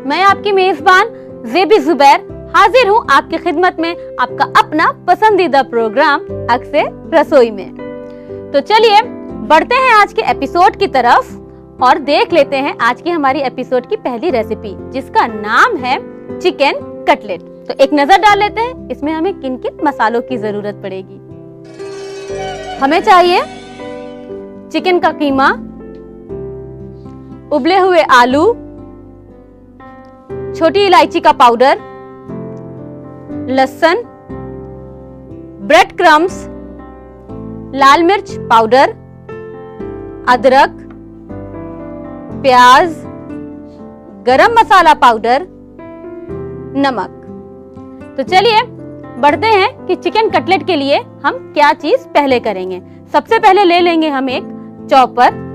मैं आपकी मेजबान ज़ेबी जुबैर हाजिर हूँ आपकी खिदमत में आपका अपना पसंदीदा प्रोग्राम अक्से रसोई में। तो चलिए बढ़ते हैं आज के एपिसोड की तरफ और देख लेते हैं आज की हमारी एपिसोड की पहली रेसिपी, जिसका नाम है चिकन कटलेट। तो एक नजर डाल लेते हैं इसमें हमें किन किन मसालों की जरूरत पड़ेगी। हमें चाहिए चिकन का कीमा, उबले हुए आलू, छोटी इलायची का पाउडर, लहसुन, ब्रेड क्रम्स, लाल मिर्च पाउडर, अदरक, प्याज, गरम मसाला पाउडर, नमक। तो चलिए बढ़ते हैं कि चिकन कटलेट के लिए हम क्या चीज पहले करेंगे। सबसे पहले ले लेंगे हम एक चॉपर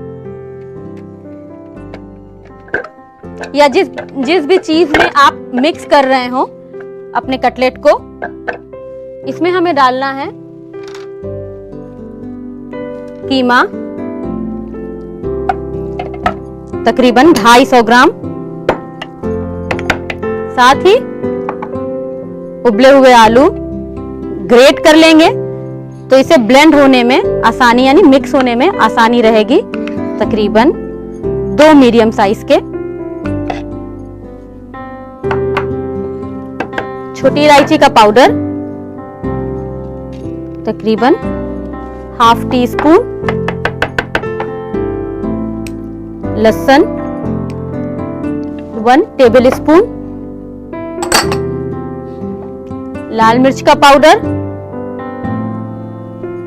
या जिस भी चीज में आप मिक्स कर रहे हो अपने कटलेट को। इसमें हमें डालना है कीमा तकरीबन 250 ग्राम, साथ ही उबले हुए आलू ग्रेट कर लेंगे तो इसे ब्लेंड होने में आसानी यानी मिक्स होने में आसानी रहेगी। तकरीबन 2 मीडियम साइज के, छोटी इलायची का पाउडर तकरीबन ½ टीस्पून, लहसुन 1 टेबल स्पून, लाल मिर्च का पाउडर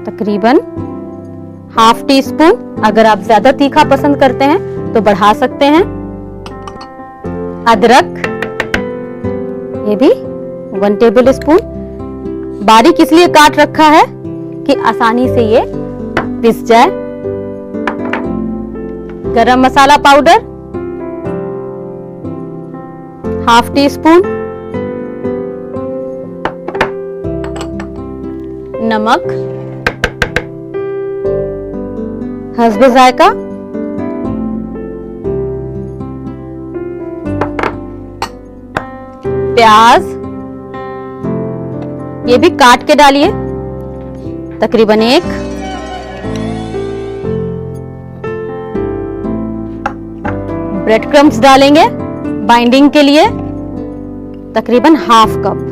तकरीबन ½ टीस्पून। अगर आप ज्यादा तीखा पसंद करते हैं तो बढ़ा सकते हैं। अदरक ये भी 1 टेबल स्पून, बारीक इसलिए काट रखा है कि आसानी से ये पिस जाए। गरम मसाला पाउडर ½ टीस्पून, नमक हस्बे जायका, प्याज ये भी काट के डालिए तकरीबन 1, ब्रेड क्रम्स डालेंगे बाइंडिंग के लिए तकरीबन ½ कप,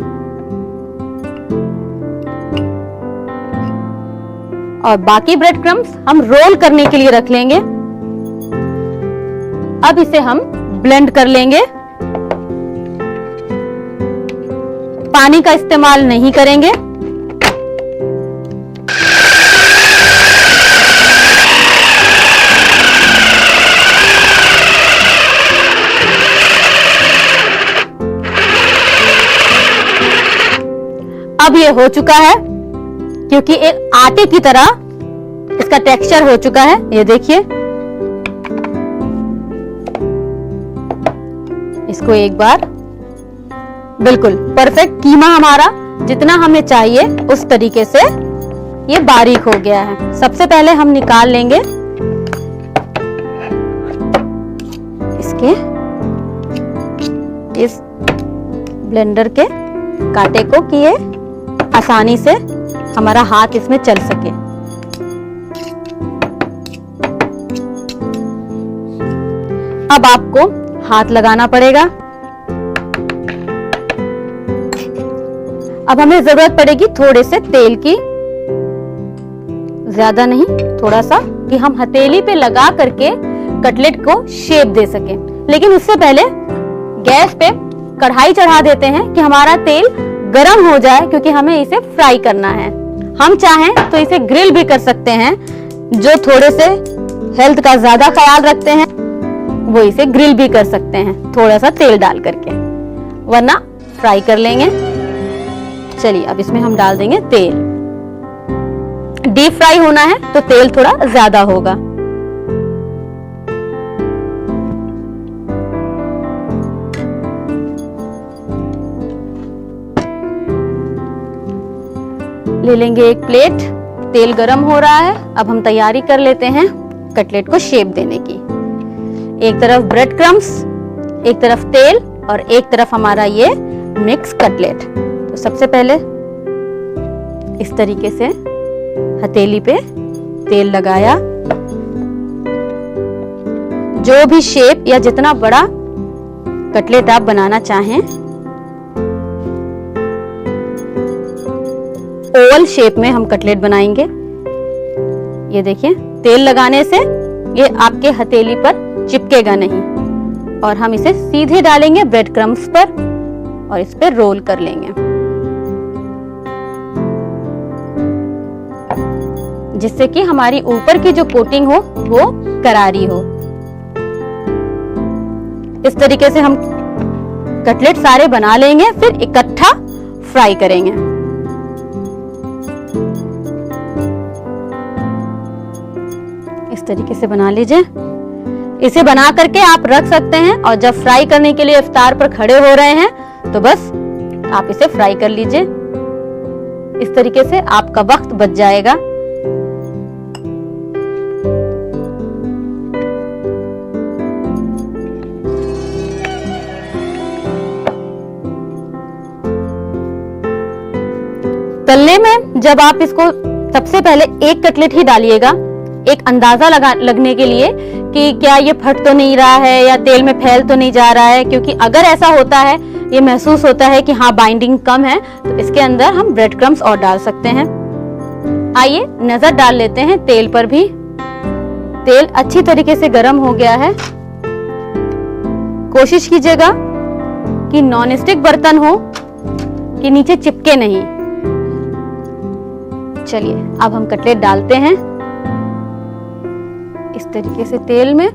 और बाकी ब्रेड क्रम्स हम रोल करने के लिए रख लेंगे। अब इसे हम ब्लेंड कर लेंगे, पानी का इस्तेमाल नहीं करेंगे। अब ये हो चुका है क्योंकि एक आटे की तरह इसका टेक्सचर हो चुका है। ये देखिए, इसको एक बार बिल्कुल परफेक्ट कीमा हमारा जितना हमें चाहिए उस तरीके से ये बारीक हो गया है। सबसे पहले हम निकाल लेंगे इसके इस ब्लेंडर के कांटे को कि ये आसानी से हमारा हाथ इसमें चल सके। अब आपको हाथ लगाना पड़ेगा। अब हमें जरूरत पड़ेगी थोड़े से तेल की, ज्यादा नहीं, थोड़ा सा, कि हम हथेली पे लगा करके कटलेट को शेप दे सके। लेकिन उससे पहले गैस पे कढ़ाई चढ़ा देते हैं कि हमारा तेल गरम हो जाए, क्योंकि हमें इसे फ्राई करना है। हम चाहें तो इसे ग्रिल भी कर सकते हैं। जो थोड़े से हेल्थ का ज्यादा ख्याल रखते हैं वो इसे ग्रिल भी कर सकते हैं थोड़ा सा तेल डाल करके, वरना फ्राई कर लेंगे। चलिए अब इसमें हम डाल देंगे तेल। डीप फ्राई होना है तो तेल थोड़ा ज्यादा होगा। ले लेंगे एक प्लेट, तेल गरम हो रहा है। अब हम तैयारी कर लेते हैं कटलेट को शेप देने की। एक तरफ ब्रेड क्रम्स, एक तरफ तेल और एक तरफ हमारा ये मिक्स कटलेट। तो सबसे पहले इस तरीके से हथेली पे तेल लगाया। जो भी शेप या जितना बड़ा कटलेट आप बनाना चाहें, ओवल शेप में हम कटलेट बनाएंगे। ये देखिए, तेल लगाने से ये आपके हथेली पर चिपकेगा नहीं और हम इसे सीधे डालेंगे ब्रेड क्रम्स पर और इस पर रोल कर लेंगे, जिससे कि हमारी ऊपर की जो कोटिंग हो वो करारी हो। इस तरीके से हम कटलेट सारे बना लेंगे, फिर इकट्ठा फ्राई करेंगे। इस तरीके से बना लीजिए। इसे बना करके आप रख सकते हैं और जब फ्राई करने के लिए इफ्तार पर खड़े हो रहे हैं तो बस आप इसे फ्राई कर लीजिए। इस तरीके से आपका वक्त बच जाएगा। तलने में जब आप इसको सबसे पहले एक कटलेट ही डालिएगा, एक अंदाजा लगने के लिए कि क्या ये फट तो नहीं रहा है या तेल में फैल तो नहीं जा रहा है, क्योंकि अगर ऐसा होता है, ये महसूस होता है कि हाँ बाइंडिंग कम है, तो इसके अंदर हम ब्रेड क्रम्स और डाल सकते हैं। आइए नजर डाल लेते हैं तेल पर भी। तेल अच्छी तरीके से गर्म हो गया है। कोशिश कीजिएगा कि नॉनस्टिक बर्तन हो कि नीचे चिपके नहीं। चलिए अब हम कटलेट डालते हैं इस तरीके से तेल में।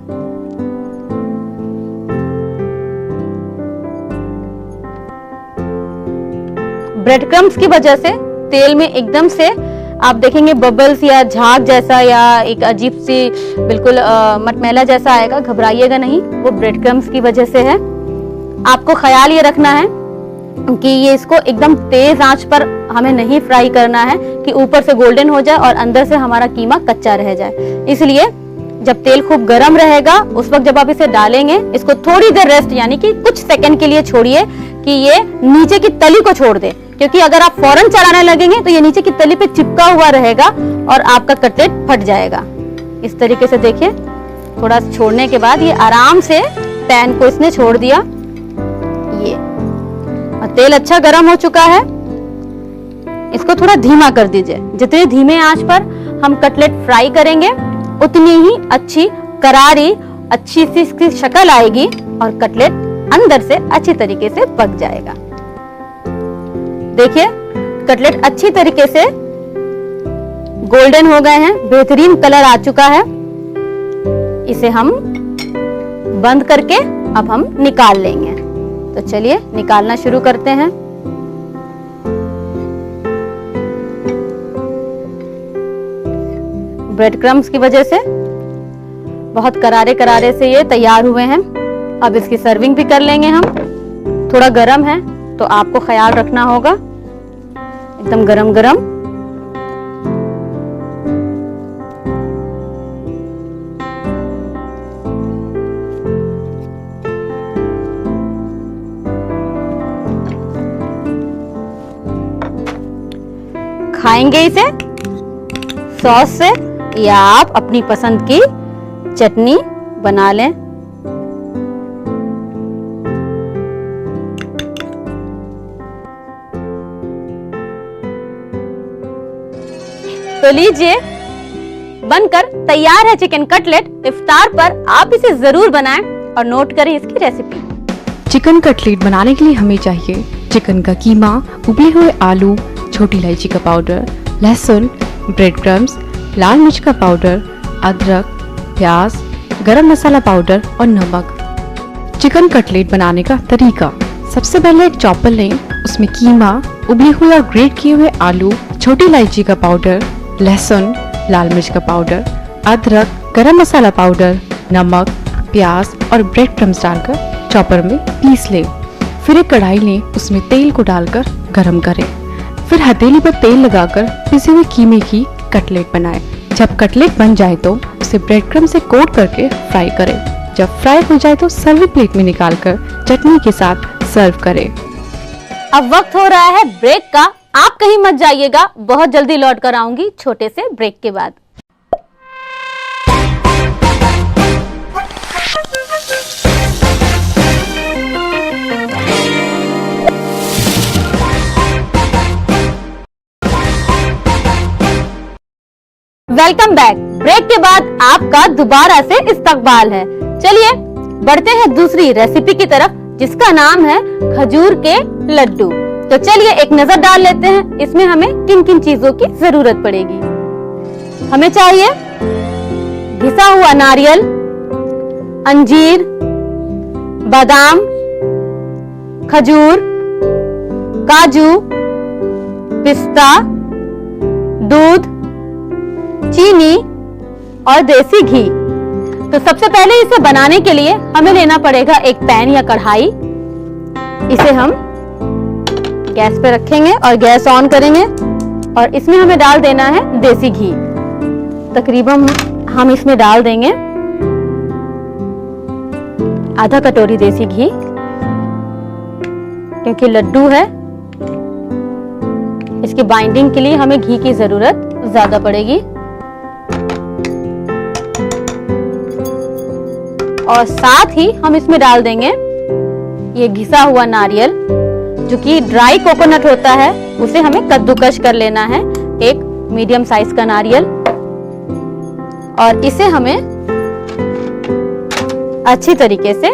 ब्रेड क्रम्स की वजह से तेल में एकदम से आप देखेंगे बबल्स या झाग जैसा या एक अजीब सी बिल्कुल मटमैला जैसा आएगा। घबराइएगा नहीं, वो ब्रेड क्रम्स की वजह से है। आपको ख्याल ये रखना है कि ये इसको एकदम तेज आंच पर हमें नहीं फ्राई करना है कि ऊपर से गोल्डन हो जाए और अंदर से हमारा कीमा कच्चा रह जाए। इसलिए जब तेल खूब गर्म रहेगा उस वक्त जब आप इसे डालेंगे, इसको थोड़ी देर रेस्ट यानी कि कुछ सेकंड के लिए छोड़िए कि ये नीचे की तली को छोड़ दे, क्योंकि अगर आप फौरन चलाने लगेंगे तो ये नीचे की तली पे चिपका हुआ रहेगा और आपका कटलेट फट जाएगा। इस तरीके से देखिए, थोड़ा छोड़ने के बाद ये आराम से पैन को इसने छोड़ दिया। ये और तेल अच्छा गर्म हो चुका है। इसको थोड़ा धीमा कर दीजिए। जितने धीमे आंच पर हम कटलेट फ्राई करेंगे उतनी ही अच्छी करारी अच्छी सी इसकी शक्ल आएगी और कटलेट अंदर से अच्छी तरीके से पक जाएगा। देखिए कटलेट अच्छी तरीके से गोल्डन हो गए हैं, बेहतरीन कलर आ चुका है। इसे हम बंद करके अब हम निकाल लेंगे। तो चलिए निकालना शुरू करते हैं। ब्रेड क्रम्स की वजह से बहुत करारे करारे से ये तैयार हुए हैं। अब इसकी सर्विंग भी कर लेंगे हम। थोड़ा गरम है तो आपको ख्याल रखना होगा, एकदम गरम गरम। खाएंगे इसे सॉस से या आप अपनी पसंद की चटनी बना लें। तो लीजिए बनकर तैयार है चिकन कटलेट। इफ्तार पर आप इसे जरूर बनाएं और नोट करें इसकी रेसिपी। चिकन कटलेट बनाने के लिए हमें चाहिए चिकन का कीमा, उबले हुए आलू, छोटी इलायची का पाउडर, लहसुन, ब्रेड क्रम्स, लाल मिर्च का पाउडर, अदरक, प्याज, गरम मसाला पाउडर और नमक। चिकन कटलेट बनाने का तरीका: सबसे पहले एक चॉपर लें, उसमें कीमा, उबले हुए और ग्रेट किए हुए आलू, छोटी इलायची का पाउडर, लहसुन, लाल मिर्च का पाउडर, अदरक, गरम मसाला पाउडर, नमक, प्याज और ब्रेड क्रम्स डालकर चॉपर में पीस लें। फिर एक कढ़ाई लें, उसमें तेल को डालकर गरम करें। फिर हथेली पर तेल लगाकर पिसे हुए कीमे की कटलेट बनाएं। जब कटलेट बन जाए तो उसे ब्रेड क्रम्ब से कोट करके फ्राई करें। जब फ्राई हो जाए तो सर्विंग प्लेट में निकालकर चटनी के साथ सर्व करें। अब वक्त हो रहा है ब्रेक का। आप कहीं मत जाइएगा, बहुत जल्दी लौट कर आऊंगी छोटे से ब्रेक के बाद। Welcome back. ब्रेक के बाद आपका दोबारा से इस्तकबाल है। चलिए बढ़ते हैं दूसरी रेसिपी की तरफ, जिसका नाम है खजूर के लड्डू। तो चलिए एक नजर डाल लेते हैं इसमें हमें किन किन चीजों की जरूरत पड़ेगी। हमें चाहिए घिसा हुआ नारियल, अंजीर, बादाम, खजूर, काजू, पिस्ता, दूध, चीनी और देसी घी। तो सबसे पहले इसे बनाने के लिए हमें लेना पड़ेगा एक पैन या कढ़ाई। इसे हम गैस पे रखेंगे और गैस ऑन करेंगे और इसमें हमें डाल देना है देसी घी। तकरीबन हम इसमें डाल देंगे आधा कटोरी देसी घी, क्योंकि लड्डू है इसकी बाइंडिंग के लिए हमें घी की जरूरत ज्यादा पड़ेगी। और साथ ही हम इसमें डाल देंगे ये घिसा हुआ नारियल, जो कि ड्राई कोकोनट होता है, उसे हमें कद्दूकश कर लेना है, एक मीडियम साइज का नारियल। और इसे हमें अच्छी तरीके से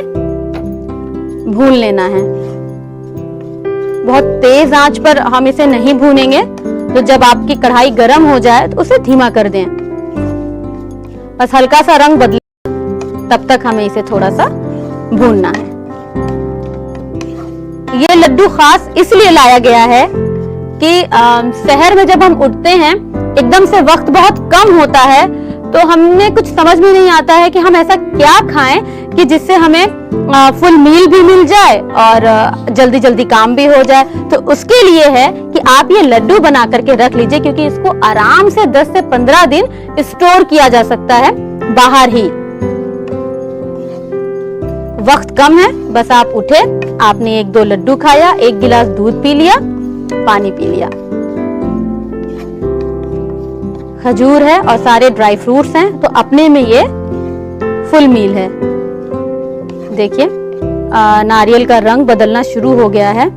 भून लेना है। बहुत तेज आंच पर हम इसे नहीं भूनेंगे, तो जब आपकी कढ़ाई गर्म हो जाए तो उसे धीमा कर दें। बस हल्का सा रंग बदले तब तक हमें इसे थोड़ा सा भूनना है। ये लड्डू खास इसलिए लाया गया है कि शहर में जब हम उठते हैं एकदम से वक्त बहुत कम होता है, तो हमें कुछ समझ में नहीं आता है कि हम ऐसा क्या खाएं कि जिससे हमें फुल मील भी मिल जाए और जल्दी जल्दी काम भी हो जाए। तो उसके लिए है कि आप ये लड्डू बना करके रख लीजिए, क्योंकि इसको आराम से 10 से 15 दिन स्टोर किया जा सकता है बाहर ही। वक्त कम है, बस आप उठे, आपने 1-2 लड्डू खाया, 1 गिलास दूध पी लिया, पानी पी लिया। खजूर है और सारे ड्राई फ्रूट्स हैं, तो अपने में ये फुल मील है। देखिए नारियल का रंग बदलना शुरू हो गया है।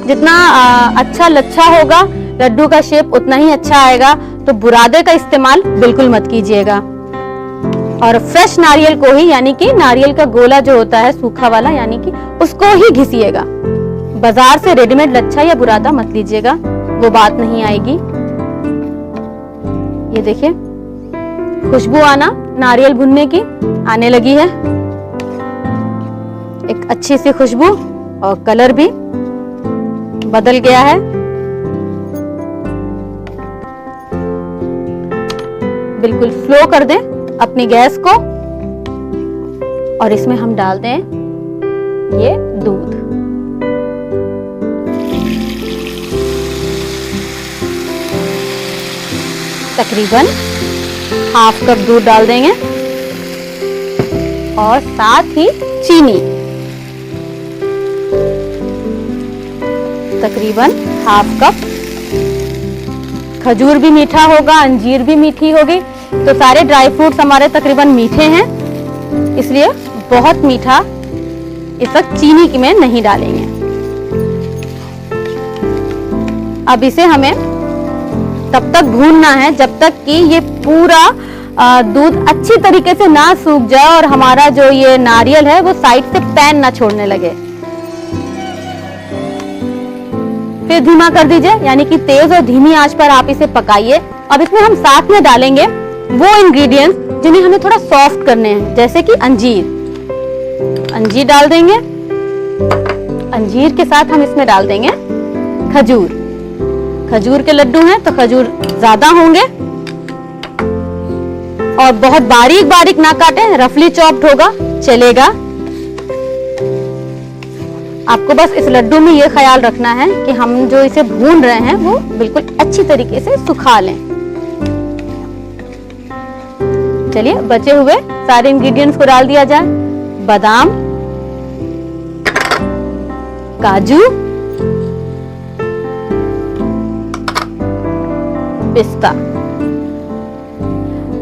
जितना अच्छा लच्छा होगा लड्डू का शेप उतना ही अच्छा आएगा। तो बुरादे का इस्तेमाल बिल्कुल मत कीजिएगा और फ्रेश नारियल को ही, यानी कि नारियल का गोला जो होता है सूखा वाला, यानी कि उसको ही घिसिएगा। बाजार से रेडीमेड लच्छा या बुरादा मत लीजिएगा, वो बात नहीं आएगी। ये देखिए खुशबू आना नारियल भुनने की आने लगी है, एक अच्छी सी खुशबू, और कलर भी बदल गया है। बिल्कुल स्लो कर दें अपनी गैस को और इसमें हम डाल दें ये दूध। तकरीबन ½ कप दूध डाल देंगे और साथ ही चीनी तकरीबन ½ कप। खजूर भी मीठा होगा, अंजीर भी मीठी होगी, तो सारे ड्राई फ्रूट्स हमारे तकरीबन मीठे हैं, इसलिए बहुत मीठा इस वक्त चीनी में नहीं डालेंगे। अब इसे हमें तब तक भूनना है जब तक कि ये पूरा दूध अच्छी तरीके से ना सूख जाए और हमारा जो ये नारियल है वो साइड से पैन ना छोड़ने लगे। फिर धीमा कर दीजिए, यानी कि तेज और धीमी आंच पर आप इसे पकाइए। अब इसमें हम साथ में डालेंगे वो इंग्रेडिएंट्स जिन्हें हमें थोड़ा सॉफ्ट करने हैं, जैसे कि अंजीर डाल देंगे। अंजीर के साथ हम इसमें डाल देंगे खजूर के लड्डू हैं तो खजूर ज्यादा होंगे, और बहुत बारीक बारीक ना काटें, रफली चॉप्ड होगा चलेगा। आपको बस इस लड्डू में ये ख्याल रखना है कि हम जो इसे भून रहे हैं वो बिल्कुल अच्छी तरीके से सुखा लें। चलिए बचे हुए सारे इंग्रेडिएंट्स को डाल दिया जाए। बादाम, काजू, पिस्ता।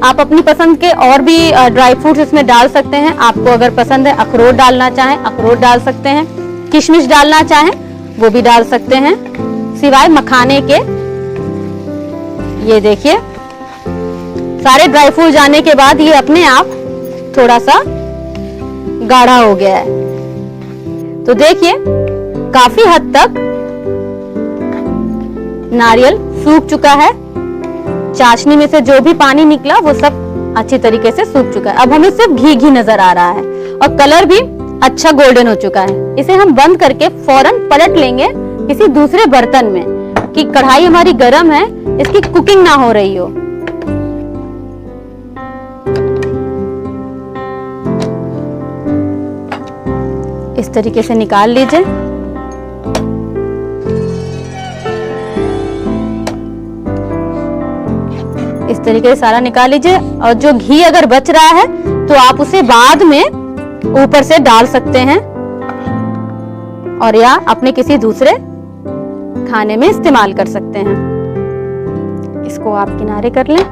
आप अपनी पसंद के और भी ड्राई फ्रूट्स इसमें डाल सकते हैं। आपको अगर पसंद है अखरोट डालना चाहें अखरोट डाल सकते हैं, किशमिश डालना चाहें वो भी डाल सकते हैं, सिवाय मखाने के। ये देखिए सारे ड्राई फ्रूट जाने के बाद ये अपने आप थोड़ा सा गाढ़ा हो गया है। तो देखिए काफी हद तक नारियल सूख चुका है। चाशनी में से जो भी पानी निकला वो सब अच्छी तरीके से सूख चुका है। अब हमें सिर्फ घी घी नजर आ रहा है और कलर भी अच्छा गोल्डन हो चुका है। इसे हम बंद करके फौरन पलट लेंगे किसी दूसरे बर्तन में कि कढ़ाई हमारी गर्म है, इसकी कुकिंग ना हो रही हो। इस तरीके से निकाल लीजिए। इस तरीके से सारा निकाल लीजिए और जो घी अगर बच रहा है तो आप उसे बाद में ऊपर से डाल सकते हैं और या अपने किसी दूसरे खाने में इस्तेमाल कर सकते हैं। इसको आप किनारे कर लें।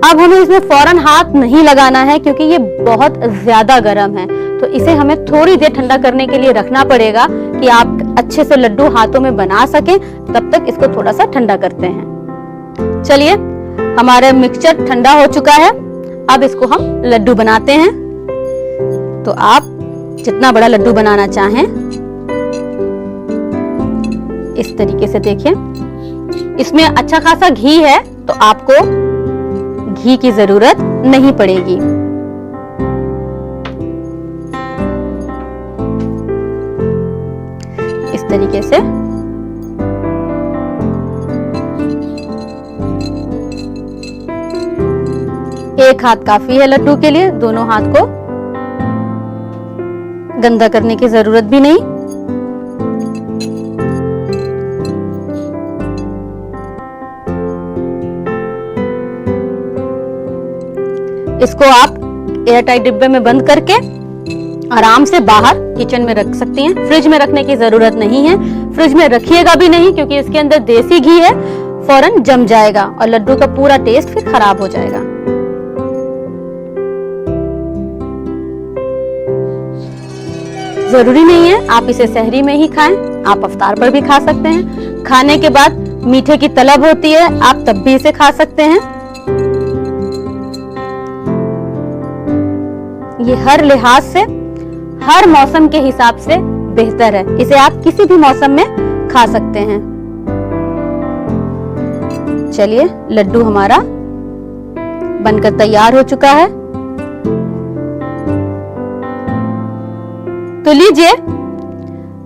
अब हमें इसमें फौरन हाथ नहीं लगाना है क्योंकि ये बहुत ज्यादा गर्म है, तो इसे हमें थोड़ी देर ठंडा करने के लिए रखना पड़ेगा कि आप अच्छे से लड्डू हाथों में बना सकें। तब तक इसको थोड़ा सा ठंडा करते हैं। चलिए हमारा मिक्सचर ठंडा हो चुका है। अब इसको हम लड्डू बनाते हैं। तो आप जितना बड़ा लड्डू बनाना चाहें इस तरीके से देखिए। इसमें अच्छा खासा घी है तो आपको घी की जरूरत नहीं पड़ेगी। इस तरीके से एक हाथ काफी है लड्डू के लिए, दोनों हाथ को गंदा करने की जरूरत भी नहीं। इसको आप एयरटाइट डिब्बे में बंद करके आराम से बाहर किचन में रख सकती हैं। फ्रिज में रखने की जरूरत नहीं है। फ्रिज में रखिएगा भी नहीं क्योंकि इसके अंदर देसी घी है, फौरन जम जाएगा और लड्डू का पूरा टेस्ट फिर खराब हो जाएगा। जरूरी नहीं है आप इसे सहरी में ही खाएं, आप अफ्तार पर भी खा सकते हैं। खाने के बाद मीठे की तलब होती है, आप तब भी इसे खा सकते हैं। ये हर लिहाज से हर मौसम के हिसाब से बेहतर है। इसे आप किसी भी मौसम में खा सकते हैं। चलिए लड्डू हमारा बनकर तैयार हो चुका है। तो लीजिए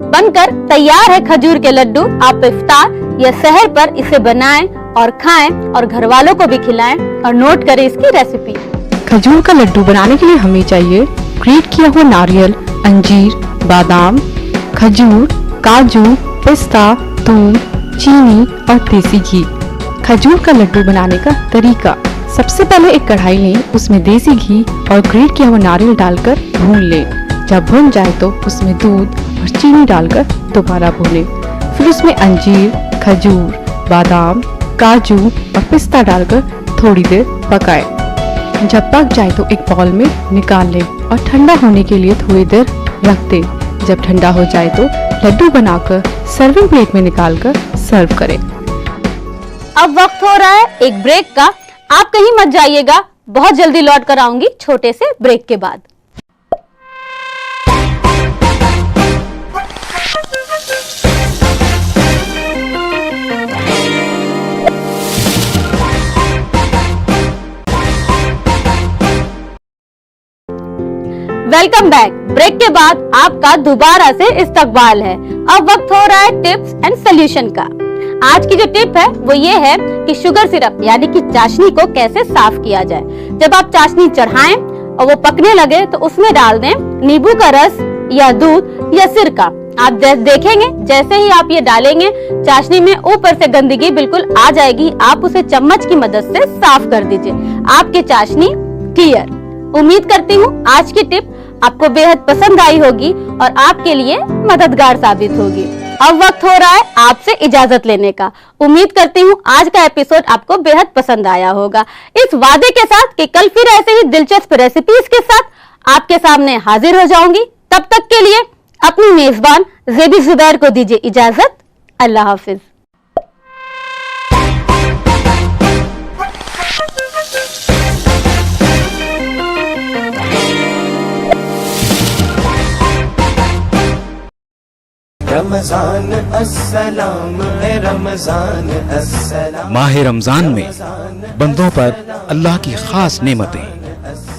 बनकर तैयार है खजूर के लड्डू। आप इफ्तार या सहर पर इसे बनाएं और खाएं और घर वालों को भी खिलाएं और नोट करें इसकी रेसिपी। खजूर का लड्डू बनाने के लिए हमें चाहिए ग्रेट किया हुआ नारियल, अंजीर, बादाम, खजूर, काजू, पिस्ता, थूम, चीनी और देसी घी। खजूर का लड्डू बनाने का तरीका: सबसे पहले एक कढ़ाई लें, उसमें देसी घी और ग्रेट किया हुआ नारियल डालकर भून लें। जब भुन जाए तो उसमें दूध और चीनी डालकर दोबारा भूनें। फिर उसमें अंजीर, खजूर, बादाम, काजू और पिस्ता डालकर थोड़ी देर पकाएं। जब पक जाए तो एक बाउल में निकाल लें और ठंडा होने के लिए थोड़ी देर रख दें। जब ठंडा हो जाए तो लड्डू बनाकर सर्विंग प्लेट में निकालकर सर्व करें। अब वक्त हो रहा है एक ब्रेक का। आप कहीं मत जाइएगा, बहुत जल्दी लौट कर आऊंगी छोटे से ब्रेक के बाद। Welcome back. ब्रेक के बाद आपका दोबारा से इस्तकबाल है। अब वक्त हो रहा है टिप्स एंड सॉल्यूशन का। आज की जो टिप है वो ये है कि शुगर सिरप यानी कि चाशनी को कैसे साफ किया जाए। जब आप चाशनी चढ़ाएं और वो पकने लगे तो उसमें डाल दें नींबू का रस या दूध या सिरका आप देखेंगे जैसे ही आप ये डालेंगे चाशनी में, ऊपर से गंदगी बिल्कुल आ जाएगी। आप उसे चम्मच की मदद से साफ कर दीजिए। आपकी चाशनी क्लियर। उम्मीद करती हूँ आज की टिप आपको बेहद पसंद आई होगी और आपके लिए मददगार साबित होगी। अब वक्त हो रहा है आपसे इजाजत लेने का। उम्मीद करती हूँ आज का एपिसोड आपको बेहद पसंद आया होगा, इस वादे के साथ कि कल फिर ऐसे ही दिलचस्प रेसिपीज के साथ आपके सामने हाजिर हो जाऊंगी। तब तक के लिए अपनी मेजबान ज़ेबी ज़ुबैर को दीजिए इजाजत। अल्लाह हाफिज। रमजान अस्सलाम है, रमजान अस्सलाम। माह रमजान में बंदों पर अल्लाह की खास नेमतें,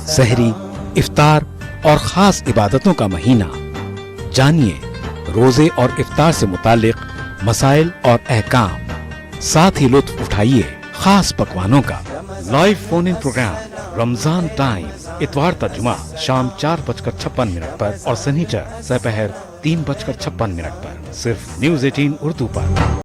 सहरी, इफ्तार और खास इबादतों का महीना। जानिए रोजे और इफ्तार से मुतालिक मसाइल और अहकाम, साथ ही लुत्फ उठाइए खास पकवानों का। Live phone in program Ramzan time इतवार तर्जुमा शाम 4:56 पर और सनीचर दोपहर 3:56 पर, सिर्फ न्यूज़ 18 उर्दू पर।